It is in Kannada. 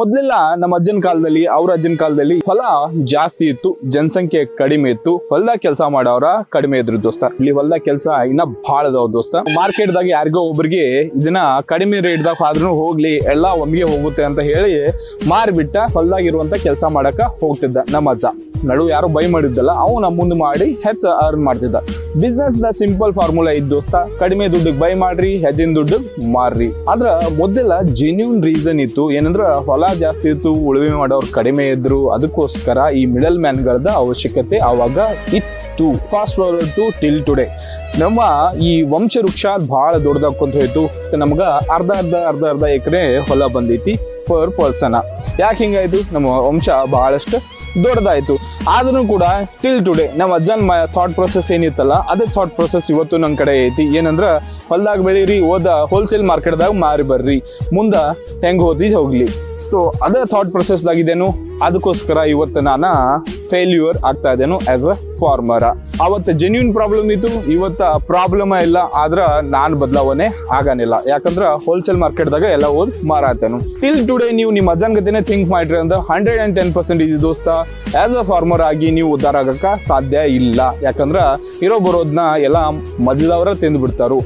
ಮೊದಲೆಲ್ಲ ನಮ್ಮ ಅಜ್ಜನ ಕಾಲದಲ್ಲಿ ಅವ್ರ ಅಜ್ಜನ ಕಾಲದಲ್ಲಿ ಹೊಲ ಜಾಸ್ತಿ ಇತ್ತು, ಜನಸಂಖ್ಯೆ ಕಡಿಮೆ ಇತ್ತು, ಹೊಲದಾಗ ಕೆಲಸ ಮಾಡೋರ ಕಡಿಮೆ ಇದ್ರು ದೋಸ್ತ. ಇಲ್ಲಿ ಹೊಲದಾಗ ಕೆಲಸ ಇನ್ನ ಭಾಳ ಅದಾವ ದೋಸ್ತ. ಮಾರ್ಕೆಟ್ ದಾಗ ಯಾರಿಗೋ ಒಬ್ರಿಗೆ ಇದನ್ನ ಕಡಿಮೆ ರೇಟ್ ದಾಗ ಆದ್ರೂ ಹೋಗ್ಲಿ ಎಲ್ಲಾ ಒಮ್ಮಿಗೆ ಹೋಗುತ್ತೆ ಅಂತ ಹೇಳಿ ಮಾರ್ಬಿಟ್ಟ ಹೊಲದಾಗ ಇರುವಂತ ಕೆಲಸ ಮಾಡಕ ಹೋಗ್ತಿದ್ದ ನಮ್ಮ ಅಜ್ಜ. ನಡು ಯಾರು ಬೈ ಮಾಡಿದ್ದಲ್ಲ ಅವನ ಮುಂದೆ ಮಾಡಿ ಹೆಚ್ಚು ಅರ್ನ್ ಮಾಡ್ತಿದ್ದ. ಬಿಸ್ನೆಸ್ ದ ಸಿಂಪಲ್ ಫಾರ್ಮುಲಾ ಇದ್ ದೋಸ್ತ, ಕಡಿಮೆ ದುಡ್ಡಿಗೆ ಬೈ ಮಾಡ್ರಿ, ಹೆಚ್ಚಿನ ದುಡ್ಡು ಮಾರ್ರಿ. ಆದ್ರ ಮೊದಲೆಲ್ಲ ಜೆನ್ಯೂನ್ ರೀಸನ್ ಇತ್ತು, ಏನಂದ್ರ ಹೊಲ ಜಾಸ್ತಿ ಇತ್ತು, ಉಳುಮೆ ಮಾಡೋರು ಕಡಿಮೆ ಇದ್ರು, ಅದಕ್ಕೋಸ್ಕರ ಈ ಮಿಡಲ್ ಮ್ಯಾನ್ ಗಳದ ಅವಶ್ಯಕತೆ ಅವಾಗ ಇತ್ತು. Fast forward to till today ನಮ್ಮ ಈ ವಂಶ ವೃಕ್ಷ ಬಹಳ ದೊಡ್ಡದಾಕೊಂತ ಹೋಯ್ತು. ನಮ್ಗ ಅರ್ಧ ಎಕರೆ ಹೊಲ ಬಂದೈತಿ ಪರ್ ಪರ್ಸನ್. ಯಾಕೆ ಹಿಂಗಾಯ್ತು? ನಮ್ಮ ವಂಶ ಬಹಳಷ್ಟು ದೊಡ್ಡದಾಯ್ತು. ಆದ್ರೂ ಕೂಡ ಟಿಲ್ ಟುಡೇ ನಮ್ಮ ಅಜ್ಜನ್ ಥಾಟ್ ಪ್ರೊಸೆಸ್ ಏನಿತ್ತಲ್ಲ ಅದೇ ಥಾಟ್ ಪ್ರೊಸೆಸ್ ಇವತ್ತು ನನ್ನ ಕಡೆ ಐತಿ. ಏನಂದ್ರ ಹೊಲ್ದಾಗ ಬೆಳೀರಿ, ಹೋಲ್ಸೇಲ್ ಮಾರ್ಕೆಟ್ದಾಗ ಮಾರಿ ಬರ್ರಿ, ಮುಂದ ಹೆಂಗ್ ಹೋಗ್ಲಿ. ಸೊ ಅದೇ ಥಾಟ್ ಪ್ರೊಸೆಸ್ ದಾಗಿದ್ದೇನು, ಅದಕ್ಕೋಸ್ಕರ ಇವತ್ತು ನಾನು ಫೇಲ್ಯೂರ್ ಆಗ್ತಾ ಇದ್ದೇನು ಆಸ್ ಅ ಫಾರ್ಮರ್. ಅವತ್ತು ಜೆನ್ಯೂನ್ ಪ್ರಾಬ್ಲಮ್ ಇತ್ತು, ಇವತ್ತ ಪ್ರಾಬ್ಲಮ್ ಇಲ್ಲ, ಆದ್ರ ನಾನ್ ಬದಲಾವಣೆ ಆಗನಿಲ್ಲ. ಯಾಕಂದ್ರ ಹೋಲ್ಸೇಲ್ ಮಾರ್ಕೆಟ್ದಾಗ ಎಲ್ಲ ಮಾರಾತೇನು. ಟಿಲ್ ಟುಡೇ ನೀವು ನಿಮ್ಮ ಅಜ್ಜನ್ ಗತಿನೇ ಥಿಂಕ್ ಮಾಡ್ರಿ ಅಂದ್ರೆ 110% ಇದು ದೋಸ್ತ. ಆಸ್ ಅ ಫಾರ್ಮರ್ ಆಗಿ ನೀವು ಉದ್ಧಾರ ಆಗಕ್ಕ ಸಾಧ್ಯ ಇಲ್ಲ. ಯಾಕಂದ್ರ ಇರೋ ಬರೋದ್ನ ಎಲ್ಲ ಮೊದಲವರ ತಿಂದು ಬಿಡ್ತಾರು.